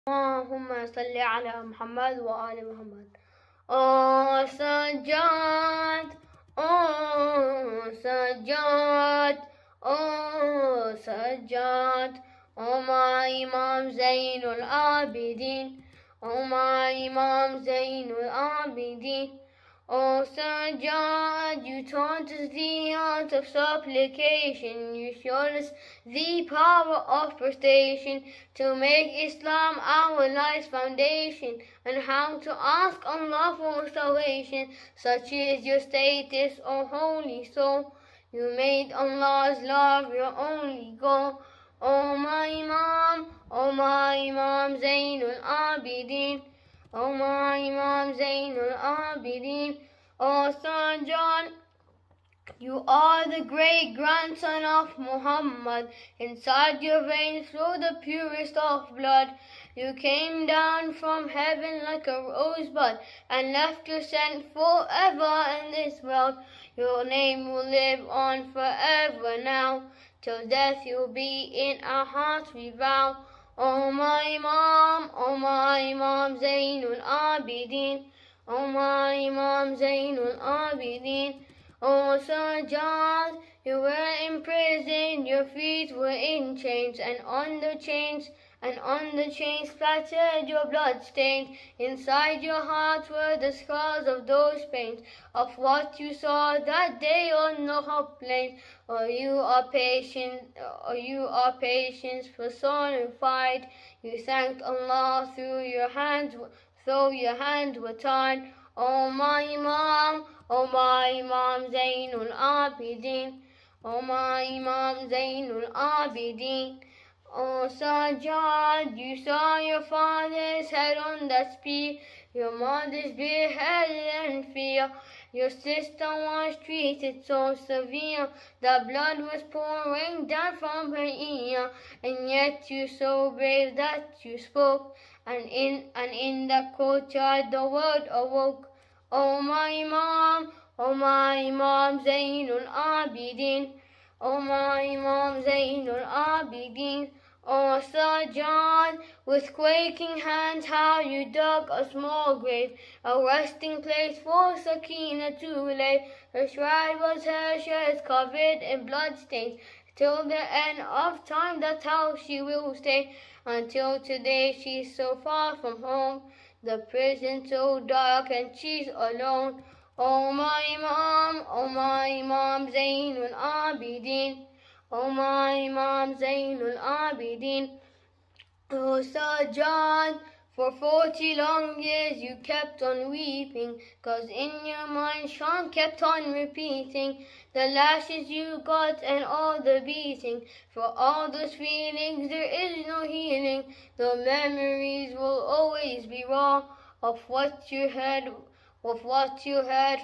اللهم صل على محمد وآل محمد. Oh Sajjad, oh Sajjad, oh Sajjad, oh my Imam Zainul Abeedin, oh my Imam Zainul Abeedin. Oh Sajjad, you taught us the art of supplication, you showed us the power of prestation to make Islam our life's foundation, and how to ask Allah for salvation. Such is your status, O holy soul. You made Allah's love your only goal. O my Imam Zainul Abeedin, O my Imam Zainul Abeedin. O Sajjad, you are the great grandson of Muhammad. Inside your veins flow the purest of blood. You came down from heaven like a rosebud and left your scent forever in this world. Your name will live on forever now. Till death you'll be in our hearts we vow. O my Imam Zainul Abeedin, O my Imam Zainul Abeedin. O Sajjad, you were in prison, your feet were in chains, and on the chains splattered your blood stains. Inside your heart were the scars of those pains, of what you saw that day on Nauha plains. Oh, you are patience personified. You thanked Allah though your hands were tied. O my Imam Zainul Abeedin, O my Imam Zainul Abeedin. O Sajjad, you saw your father's head on that spear, your mother's beheaded in fear. Your sister was treated so severe, the blood was pouring down from her ear, and yet you so brave that you spoke, and in the courtyard the world awoke. O my Imam Zainul Abeedin, O my Imam Zainul Abeedin. O Sajjad, with quaking hands how you dug a small grave, a resting place for Sakina to lay. Her shrine was her shirts covered in bloodstains. Till the end of time, that's how she will stay. Until today she's so far from home, the prison so dark and she's alone. O my Imam Zainul Abeedin, O my Imam Zainul Abeedin. O Sajjad, for 40 long years you kept on weeping, 'cause in your mind Sean kept on repeating the lashes you got and all the beating. For all those feelings there is no healing, the memories will always be raw of what you heard,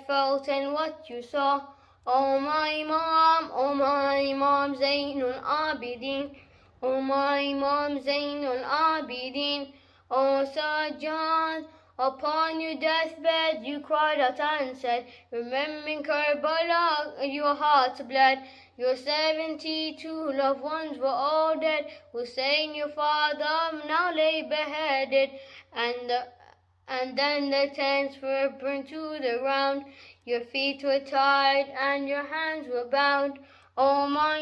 felt and what you saw. O my Imam Zainul Abeedin, O my Imam Zainul Abeedin. O Sajjad, upon your deathbed you cried out and said, remembering Karbala your heart bled. Your 72 loved ones were all dead. Hussein your father now lay beheaded, and then the tents were burned to the ground. Your feet were tied and your hands were bound. O my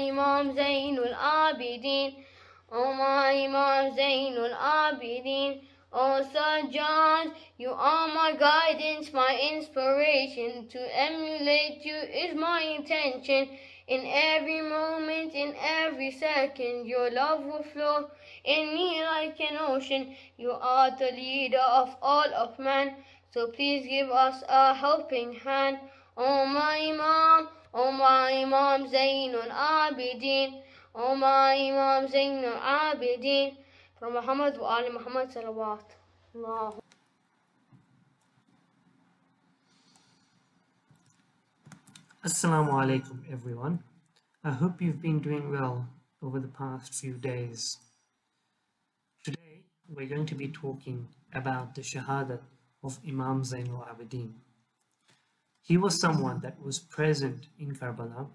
Imam Zainul Abeedin, O my Imam Zainul Abeedin. O Sajjad, you are my guidance, my inspiration. To emulate you is my intention. In every moment, in every second, your love will flow in me like an ocean. You are the leader of all of man, so please give us a helping hand. O my Imam Zainul Abeedin, O my Imam Zainul Abeedin. From Muhammad wa Ali Muhammad salawat. Allah. Assalamu alaikum everyone. I hope you've been doing well over the past few days. Today we're going to be talking about the Shahadat of Imam Zain al-Abeedin. He was someone that was present in Karbala,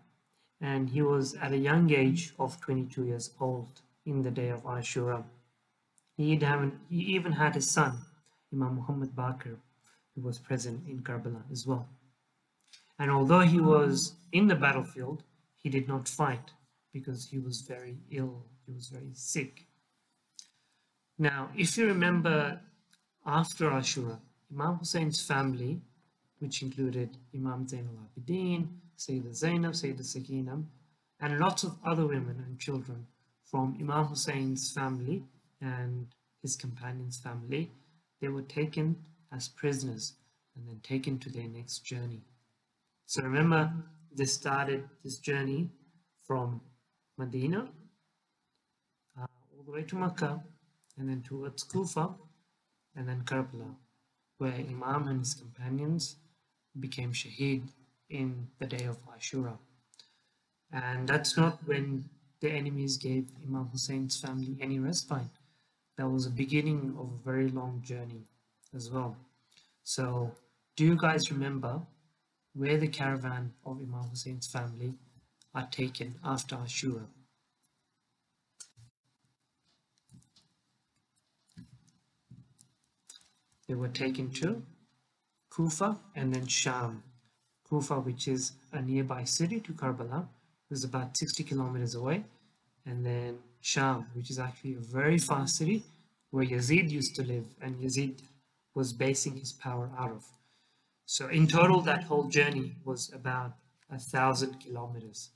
and he was at a young age of 22 years old in the day of Ashura. He even had his son, Imam Muhammad Baqir, who was present in Karbala as well. And although he was in the battlefield, he did not fight because he was very ill, he was very sick. Now, if you remember, after Ashura, Imam Hussein's family, which included Imam Zain al-Abeedin, Sayyidah Zainab, Sayyidah Sakinah, and lots of other women and children from Imam Hussein's family and his companion's family, they were taken as prisoners and then taken to their next journey. So remember, they started this journey from Medina all the way to Makkah and then towards Kufa and then Karbala, where Imam and his companions became shaheed in the day of Ashura. And that's not when the enemies gave Imam Hussein's family any respite. That was the beginning of a very long journey as well. So do you guys remember where the caravan of Imam Hussein's family are taken after Ashura? They were taken to Kufa and then Sham. Kufa, which is a nearby city to Karbala, is about 60 kilometers away, and then Sham, which is actually a very far city where Yazid used to live and Yazid was basing his power out of. So in total, that whole journey was about 1,000 kilometers.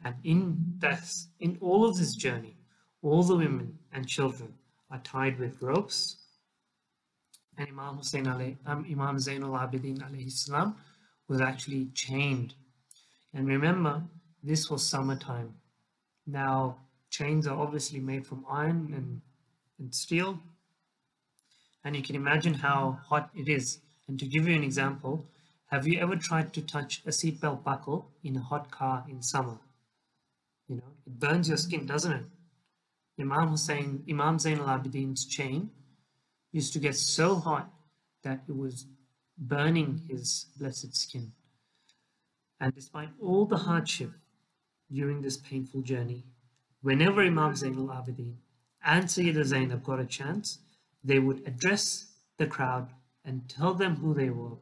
And in all of this journey, all the women and children are tied with ropes, and Imam Zain al-Abeedin alayhi salam was actually chained. And remember, this was summertime. Now, chains are obviously made from iron and steel, and you can imagine how hot it is. And to give you an example, have you ever tried to touch a seatbelt buckle in a hot car in summer? You know, it burns your skin, doesn't it? Imam Zain al-Abidin's chain used to get so hot that it was burning his blessed skin. And despite all the hardship during this painful journey, whenever Imam Zain al-Abidin and Sayyidah Zainab got a chance, they would address the crowd and tell them who they were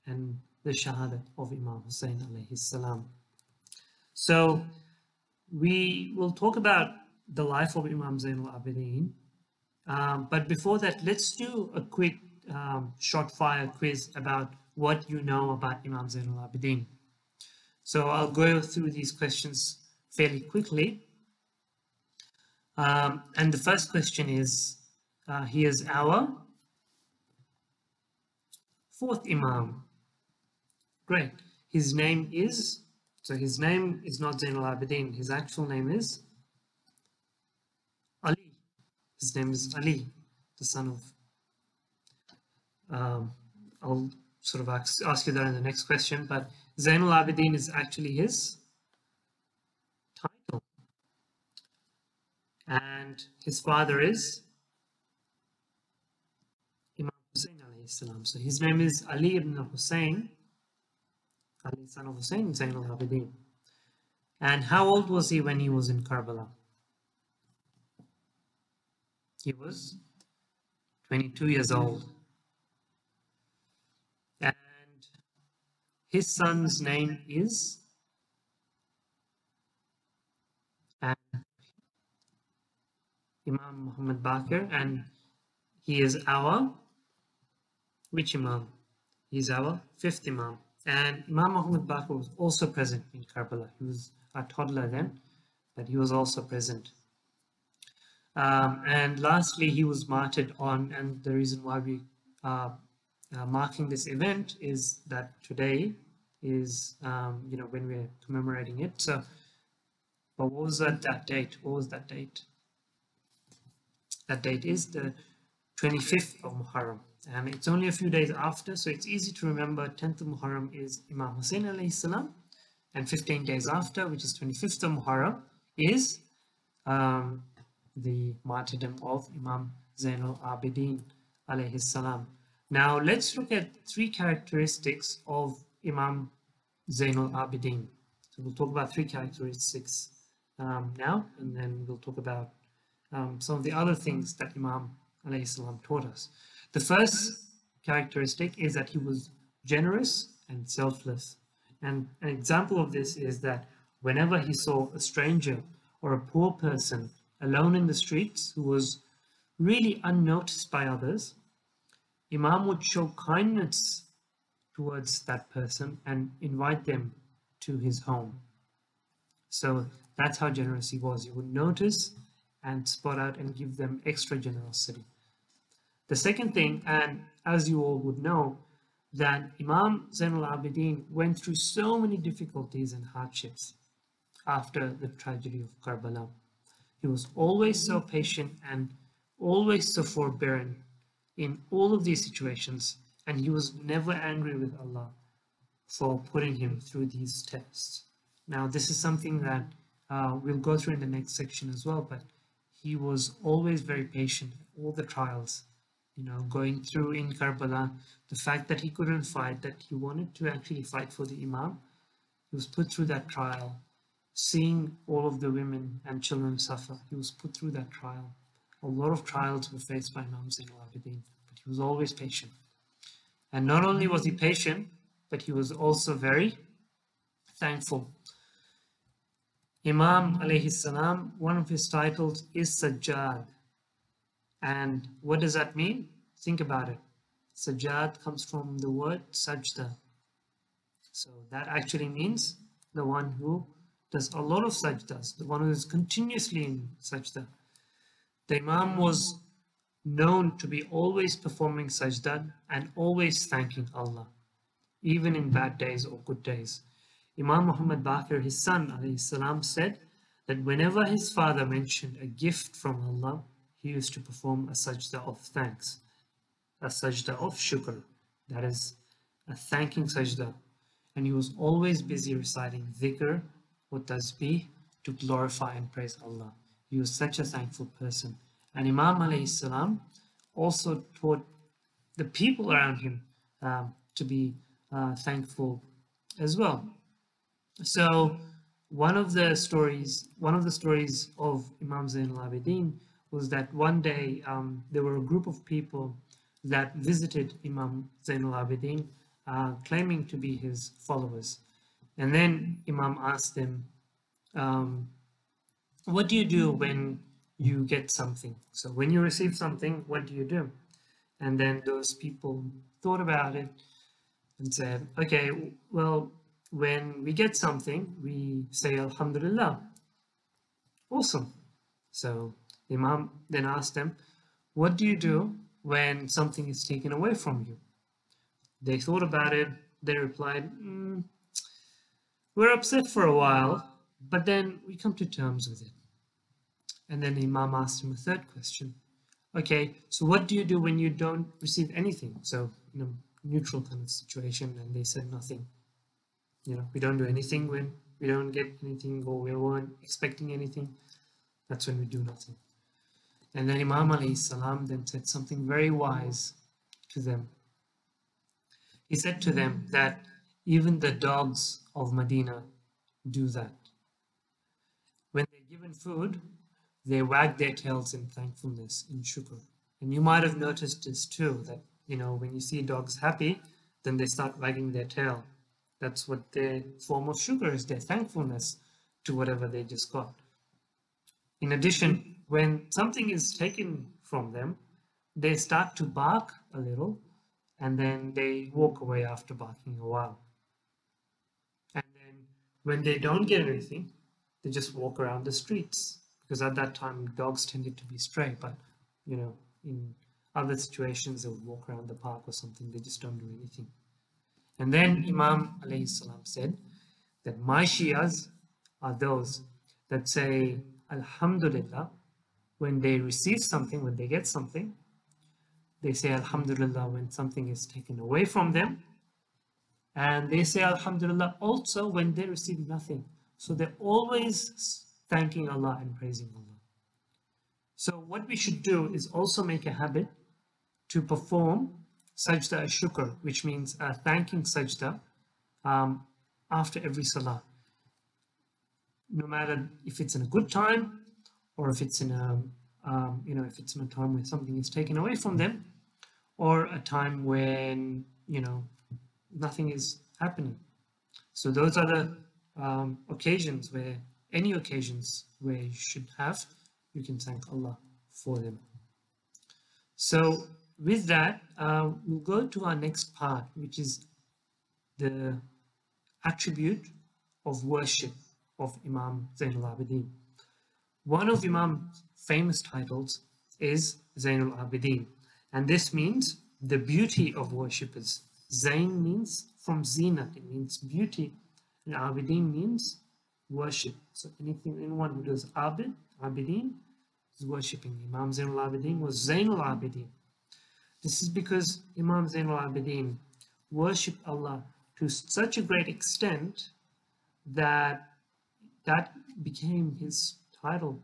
and the Shahadat of Imam Hussein alayhi salam. So we will talk about the life of Imam Zain al-Abidin, but before that, let's do a quick short fire quiz about what you know about Imam Zain al-Abidin. So I'll go through these questions fairly quickly. And the first question is, he is our fourth Imam. Great. His name is not Zain al-Abidin. His actual name is Ali. His name is Ali, the son of, I'll sort of ask you that in the next question, but Zain al-Abidin is actually his title. And his father is Imam Hussein alayhi salam. So his name is Ali ibn Hussein, Ali son of Hussein, Zain al-Abidin. And how old was he when he was in Karbala? He was 22 years old. And his son's name is Imam Muhammad Baqir, and he is our which Imam? He is our fifth Imam. And Imam Muhammad Baqir was also present in Karbala. He was a toddler then, but he was also present. And lastly, he was martyred on, and the reason why we are marking this event is that today is, when we're commemorating it. So, but what was that date? What was that date? That date is the 25th of Muharram, and it's only a few days after, so it's easy to remember. 10th of Muharram is Imam Hussein alayhi salam, and 15 days after, which is 25th of Muharram, is the martyrdom of Imam Zain al-Abidin alayhi salam. Now let's look at three characteristics of Imam Zain al-Abidin. So we'll talk about three characteristics now, and then we'll talk about some of the other things that Imam alayhi salam taught us. The first characteristic is that he was generous and selfless. And an example of this is that whenever he saw a stranger or a poor person alone in the streets who was really unnoticed by others, Imam would show kindness towards that person and invite them to his home. So that's how generous he was. He would notice and spot out and give them extra generosity. The second thing, and as you all would know, that Imam Zain al-Abeedin went through so many difficulties and hardships after the tragedy of Karbala. He was always so patient and always so forbearing in all of these situations, and he was never angry with Allah for putting him through these tests. Now, this is something that we'll go through in the next section as well, but he was always very patient at all the trials, going through in Karbala, the fact that he couldn't fight, that he wanted to actually fight for the Imam. He was put through that trial, seeing all of the women and children suffer. He was put through that trial. A lot of trials were faced by Imam Zain al-Abeedin, but he was always patient. And not only was he patient, but he was also very thankful. Imam alayhi salam, one of his titles is Sajjad. And what does that mean? Think about it. Sajjad comes from the word sajda. So that actually means the one who does a lot of sajdas, the one who is continuously in sajda. The Imam was known to be always performing sajda and always thanking Allah, even in bad days or good days. Imam Muhammad Baqir, his son, alayhi salam, said that whenever his father mentioned a gift from Allah, he used to perform a sajda of thanks, a sajda of shukr, that is a thanking sajda. And he was always busy reciting dhikr or tasbih to glorify and praise Allah. He was such a thankful person. And Imam alayhi salam also taught the people around him to be thankful as well. So one of the stories of Imam Zain al-Abeedin was that one day there were a group of people that visited Imam Zain al-Abeedin claiming to be his followers. And then Imam asked them, what do you do when you get something? So when you receive something, what do you do? And then those people thought about it and said, okay, well, when we get something, we say Alhamdulillah. Awesome. So the Imam then asked them, what do you do when something is taken away from you? They thought about it. They replied, we're upset for a while, but then we come to terms with it. And then the Imam asked him a third question. Okay, so what do you do when you don't receive anything? So, neutral kind of situation, and they said nothing. We don't do anything when we don't get anything or we weren't expecting anything. That's when we do nothing. And then Imam alayhi salam then said something very wise to them. He said to them that even the dogs of Medina do that. When they're given food, they wag their tails in thankfulness, in shukr. And you might have noticed this too, that, when you see dogs happy, then they start wagging their tail. That's what their form of shukr is, their thankfulness to whatever they just got. In addition, when something is taken from them, they start to bark a little, and then they walk away after barking a while. And then when they don't get anything, they just walk around the streets. Because at that time, dogs tended to be stray, but, in other situations, they would walk around the park or something. They just don't do anything. And then Imam alayhi salam said that my Shias are those that say Alhamdulillah when they receive something, when they get something. They say Alhamdulillah when something is taken away from them. And they say Alhamdulillah also when they receive nothing. So they're always thanking Allah and praising Allah. So what we should do is also make a habit to perform sajda shukr, which means thanking sajda after every salah. No matter if it's in a good time or if it's in a if it's in a time where something is taken away from them, or a time when, nothing is happening. So those are the occasions where, any occasions where you can thank Allah for them. So with that, we'll go to our next part, which is the attribute of worship of Imam Zain al-Abidin. One of Imam's famous titles is Zain al-Abidin, and this means the beauty of worshippers. Zain means from zinat, it means beauty, and Abidin means worship. So anyone who does Abidin is worshipping. Imam Zain al-Abidin was Zain al-Abidin. This is because Imam Zain al-Abidin worshipped Allah to such a great extent that became his title,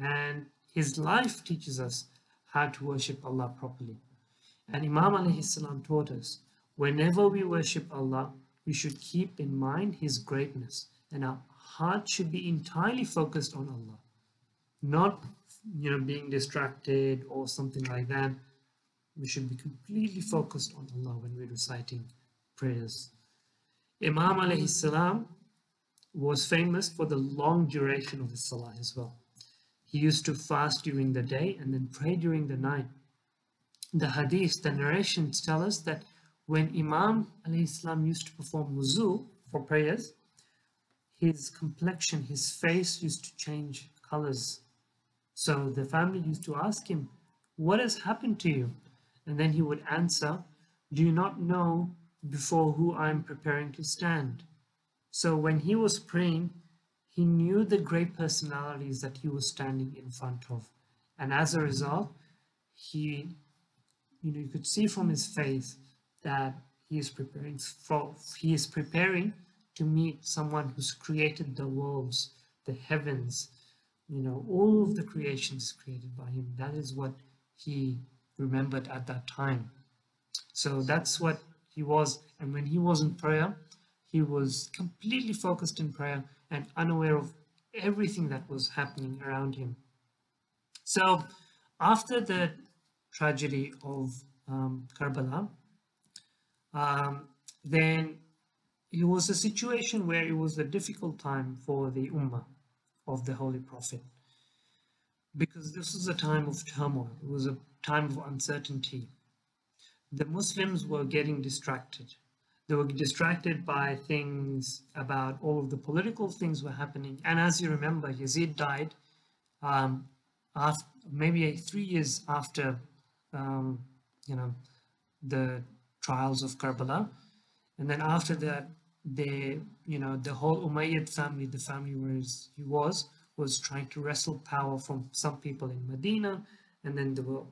and his life teaches us how to worship Allah properly. And Imam alayhi salam taught us, whenever we worship Allah, we should keep in mind his greatness, and our heart should be entirely focused on Allah, not being distracted or something like that. We should be completely focused on Allah when we're reciting prayers. Imam alayhi salam was famous for the long duration of his salah as well. He used to fast during the day and then pray during the night. The hadith, the narrations tell us that when Imam alayhi salam used to perform wuzu for prayers, his complexion, his face used to change colors. So the family used to ask him, "What has happened to you?" And then he would answer, "Do you not know before who I am preparing to stand?" So when he was praying, he knew the great personalities that he was standing in front of. And as a result, you could see from his face that he is preparing to meet someone who's created the worlds, the heavens, all of the creations created by him. That is what he remembered at that time. So that's what he was. And when he was in prayer, he was completely focused in prayer and unaware of everything that was happening around him. So after the tragedy of Karbala, then it was a situation where it was a difficult time for the Ummah of the Holy Prophet, because this was a time of turmoil. It was a time of uncertainty. The Muslims were getting distracted. They were distracted by things about all of the political things were happening. And as you remember, Yazid died after, maybe 3 years after the trials of Karbala. And then after that, the whole Umayyad family, the family where he was trying to wrestle power from some people in Medina. And then there were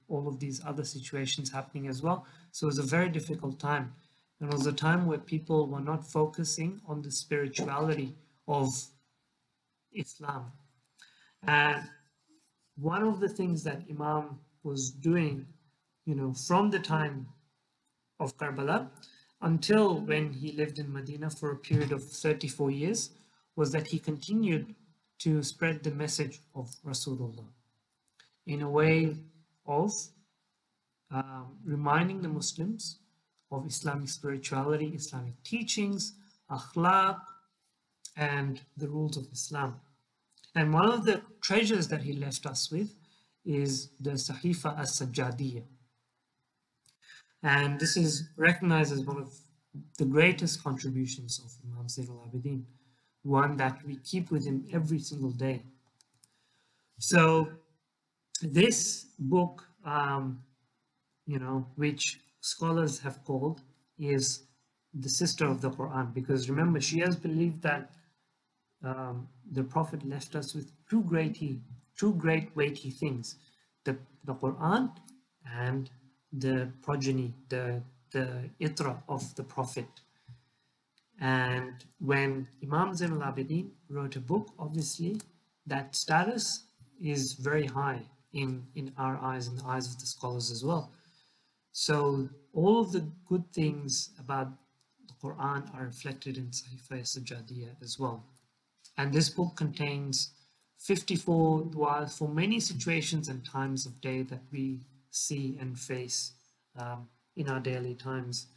all of these other situations happening as well. So it was a very difficult time. And it was a time where people were not focusing on the spirituality of Islam. And one of the things that Imam was doing, from the time of Karbala until when he lived in Medina for a period of 34 years, was that he continued to spread the message of Rasulullah in a way of reminding the Muslims of Islamic spirituality, Islamic teachings, akhlaq, and the rules of Islam. And one of the treasures that he left us with is the Sahifa as-Sajjadiyya. And this is recognized as one of the greatest contributions of Imam Zain al-Abidin, one that we keep with him every single day. So this book, which scholars have called, is the sister of the Quran, because remember, Shias believe that the Prophet left us with two great weighty things, the Quran and the progeny, the itra of the Prophet. And when Imam Zain al-Abidin wrote a book, obviously that status is very high in our eyes, in the eyes of the scholars as well. So all of the good things about the Quran are reflected in Sahifa as-Sajjadiyya as well. And this book contains 54 du'as for many situations and times of day that we see and face in our daily times.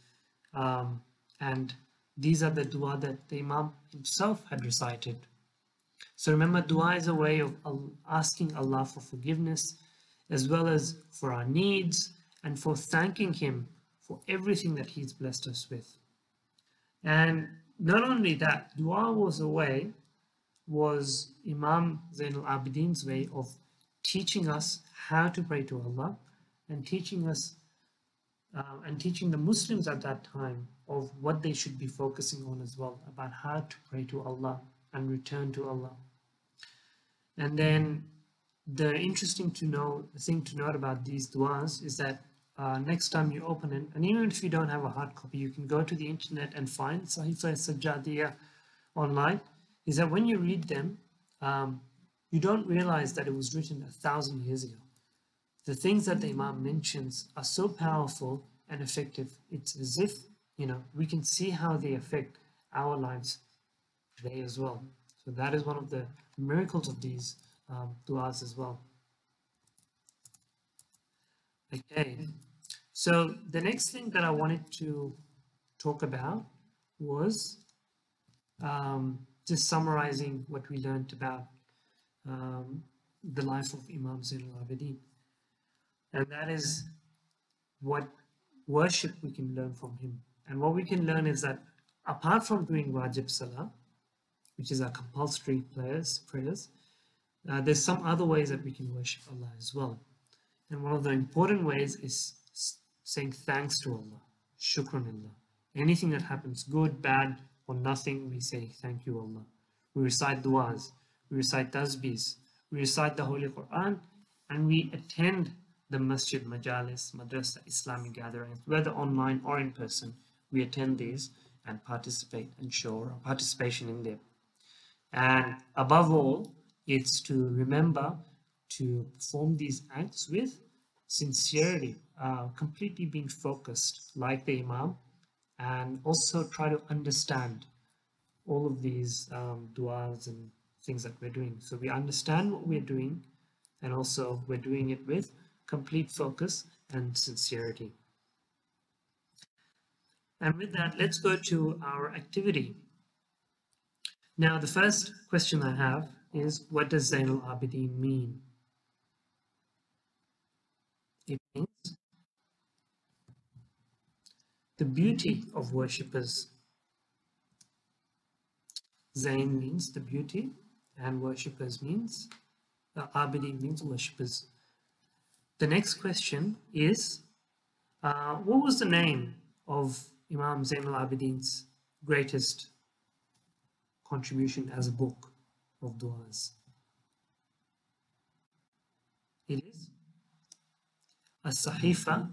And these are the dua that the Imam himself had recited. So remember, dua is a way of asking Allah for forgiveness, as well as for our needs and for thanking Him for everything that He's blessed us with. And not only that, dua was Imam Zain al-Abidin's way of teaching us how to pray to Allah and teaching us and teaching the Muslims at that time of what they should be focusing on as well, about how to pray to Allah and return to Allah. And then the interesting thing to note about these du'as is that next time you open it, and even if you don't have a hard copy, you can go to the internet and find Sahifa Sajjadiyah online, is that when you read them, you don't realize that it was written 1,000 years ago. The things that the Imam mentions are so powerful and effective. It's as if, we can see how they affect our lives today as well. So that is one of the miracles of these du'as as well. Okay, so the next thing that I wanted to talk about was just summarizing what we learned about the life of Imam Zain al-Abidin. And that is what worship we can learn from him. And what we can learn is that apart from doing wajib salah, which is our compulsory prayers, there's some other ways that we can worship Allah as well. And one of the important ways is saying thanks to Allah, shukran Allah. Anything that happens, good, bad, or nothing, we say thank you Allah. We recite du'as, we recite tasbihs, we recite the Holy Quran, and we attend the masjid, majalis, madrasa, Islamic gatherings, whether online or in person. We attend these and participate and show our participation in them. And above all, it's to remember to perform these acts with sincerity, completely being focused like the Imam, and also try to understand all of these du'as and things that we're doing. So we understand what we're doing, and also we're doing it with complete focus and sincerity. And with that, let's go to our activity. Now, the first question I have is, what does Zain al-Abidin mean? It means the beauty of worshippers. Zain means the beauty, and worshippers means, Abidin means worshippers. The next question is, what was the name of Imam Zain al-Abidin's greatest contribution as a book of du'as? It is As-Sahifa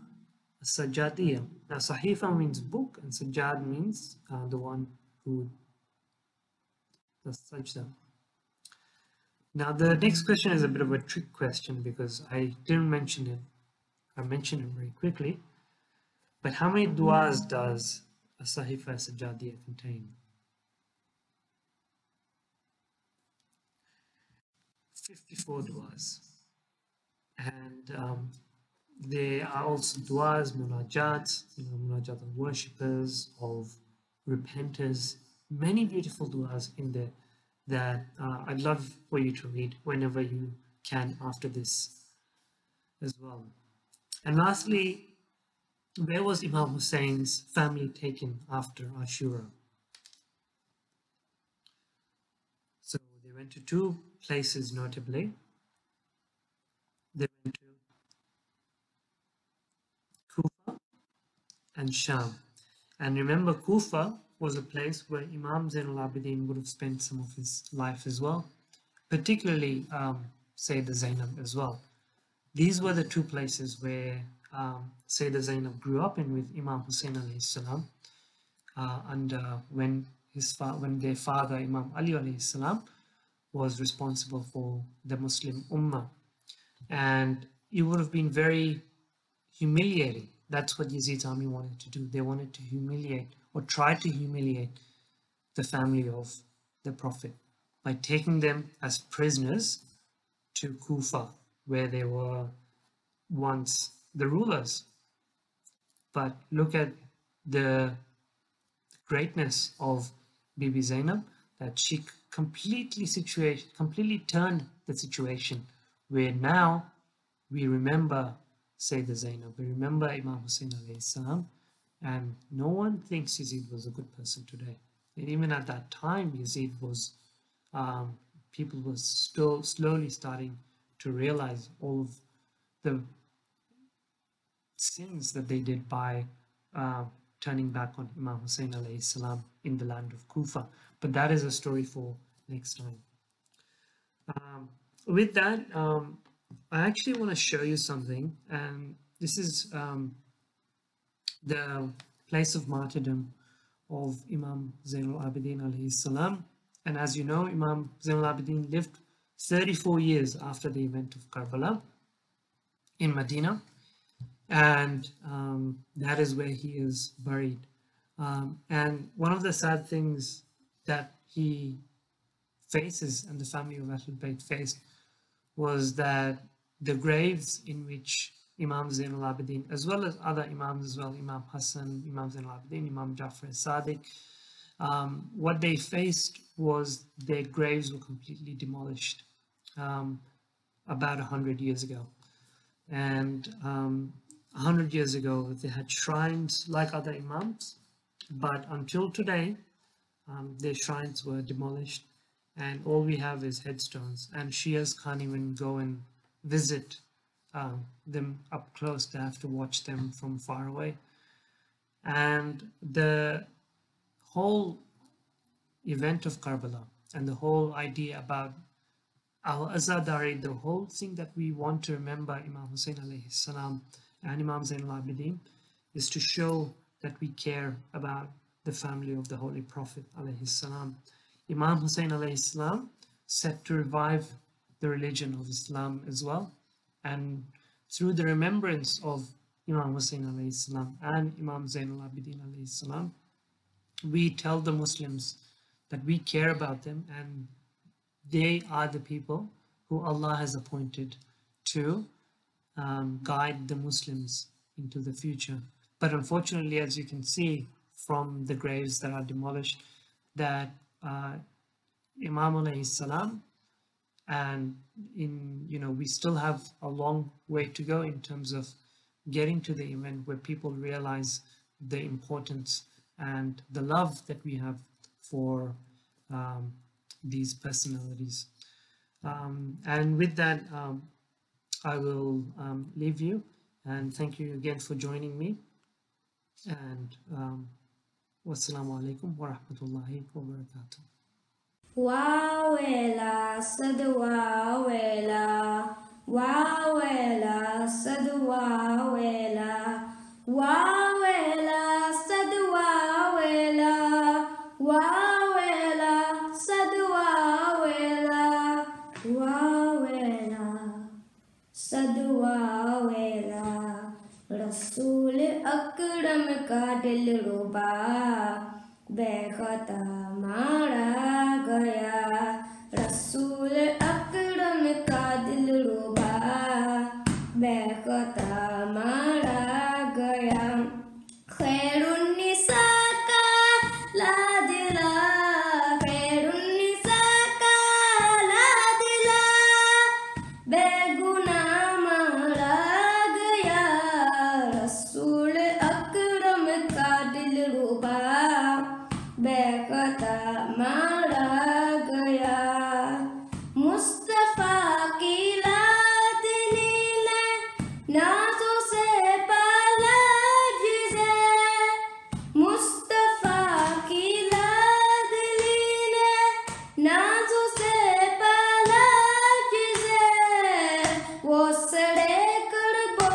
As-Sajjadiyah. Now, Sahifa means book, and Sajjad means the one who does sajda. Now, the next question is a bit of a trick question because I didn't mention it. I mentioned it very quickly. But how many du'as does As-Sahifa As-Sajjadiyah contain? 54 du'as. And there are also du'as, munajat, munajat of worshippers, of repenters, many beautiful du'as in there that I'd love for you to read whenever you can after this as well. And lastly, where was Imam Hussein's family taken after Ashura? So they went to two places notably. They went to Kufa and Sham. And remember, Kufa was a place where Imam Zain al-Abidin would have spent some of his life as well, particularly Sayyidah Zainab as well. These were the two places where Sayyidah Zainab grew up in with Imam Hussein alayhi salam, and when their father Imam Ali alayhi salam was responsible for the Muslim Ummah. And it would have been very humiliating. That's what Yazid's army wanted to do. They wanted to humiliate or try to humiliate the family of the Prophet by taking them as prisoners to Kufa, where they were once the rulers. But look at the greatness of Bibi Zainab, that she completely turned the situation, where now we remember Sayyidah Zainab, we remember Imam Hussein alayhi salam, and no one thinks Yazid was a good person today. And even at that time, Yazid was, people were still slowly starting to realize all of the sins that they did by turning back on Imam Hussein alayhi salam in the land of Kufa. But that is a story for next time. With that, I actually want to show you something, and this is the place of martyrdom of Imam Zain al-Abeedin alayhi salam. And as you know, Imam Zain al-Abeedin lived 34 years after the event of Karbala in Medina, and that is where he is buried. And one of the sad things that he faces and the family of Ahlul Bayt faced was that the graves in which Imam Zain al-Abeedin, as well as other Imams as well, Imam Hassan, Imam Zain al-Abeedin, Imam Jafar as-Sadiq, what they faced was their graves were completely demolished about 100 years ago. And 100 years ago, they had shrines like other Imams, but until today, their shrines were demolished, and all we have is headstones, and Shias can't even go and visit them up close. They have to watch them from far away. And the whole event of Karbala and the whole idea about Al-Azadari, the whole thing that we want to remember Imam Hussein alayhi salam and Imam Zain al-Abeedin, is to show that we care about the family of the Holy Prophet alayhi salam. Imam Hussein alayhi salam set to revive the religion of Islam as well, and through the remembrance of Imam Hussein alayhi salam and Imam Zain al-Abeedin alayhi salam, we tell the Muslims that we care about them, and they are the people who Allah has appointed to guide the Muslims into the future. But unfortunately, as you can see from the graves that are demolished, that Imam alayhi salam, and we still have a long way to go in terms of getting to the event where people realize the importance and the love that we have for these personalities. And with that, I will leave you, and thank you again for joining me, and wassalamu alaikum wa rahmatullahi wa barakatuh. Wawela sadwawela, wawela sadwawela, wawela sadwawela, wawela sadwawela, wawela sadwawela. Rasool Akram ka dil ruba बेखता मारा गया, रसूल अकरम का दिल रुबा बेखता मारा गया। खैरुन्निसा का लादिला, खैरुन्निसा का लादिला बेगुनाह मारा गया, रसूल अकरम का दिल रुबा बेखता मारा गया। मुस्तफा की लाडली ने नाज़ों से पाला जिसे, मुस्तफा की लाडली ने नाज़ों से पाला जिसे, वो सड़े कर बो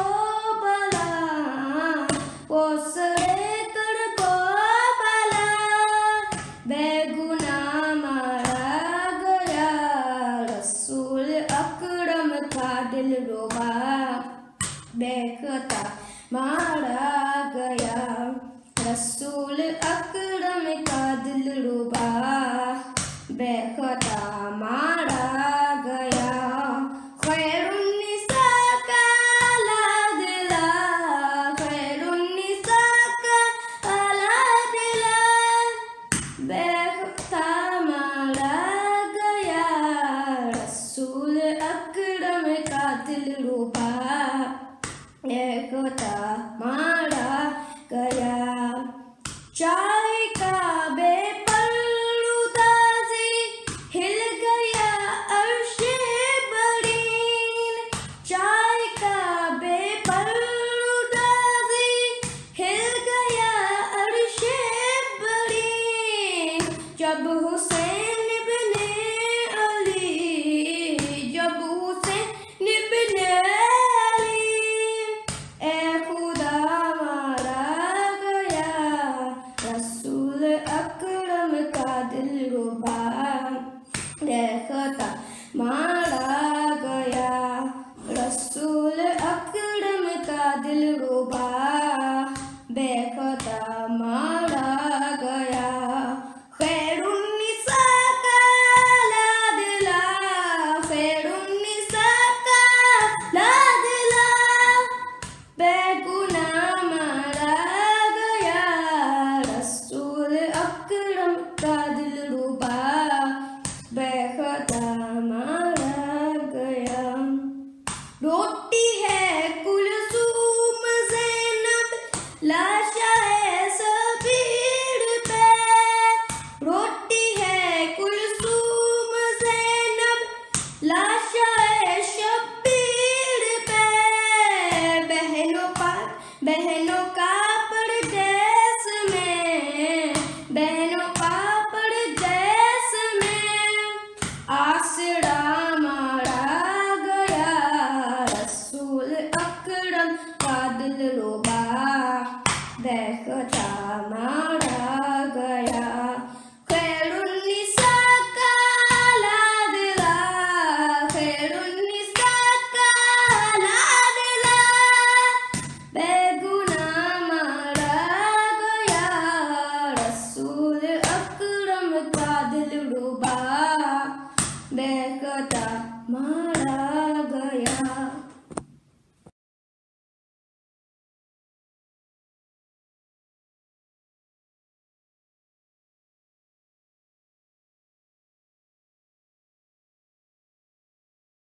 बला, वो सड़े कर बो बला बेगुनाह मारा गया, रसूल अकरम का दिल रुबा बेखता मारा गया, रसूल अकरम का दिल रुबा बेखता रसूल अकरम का दिल रुबा खुदा मारा गया।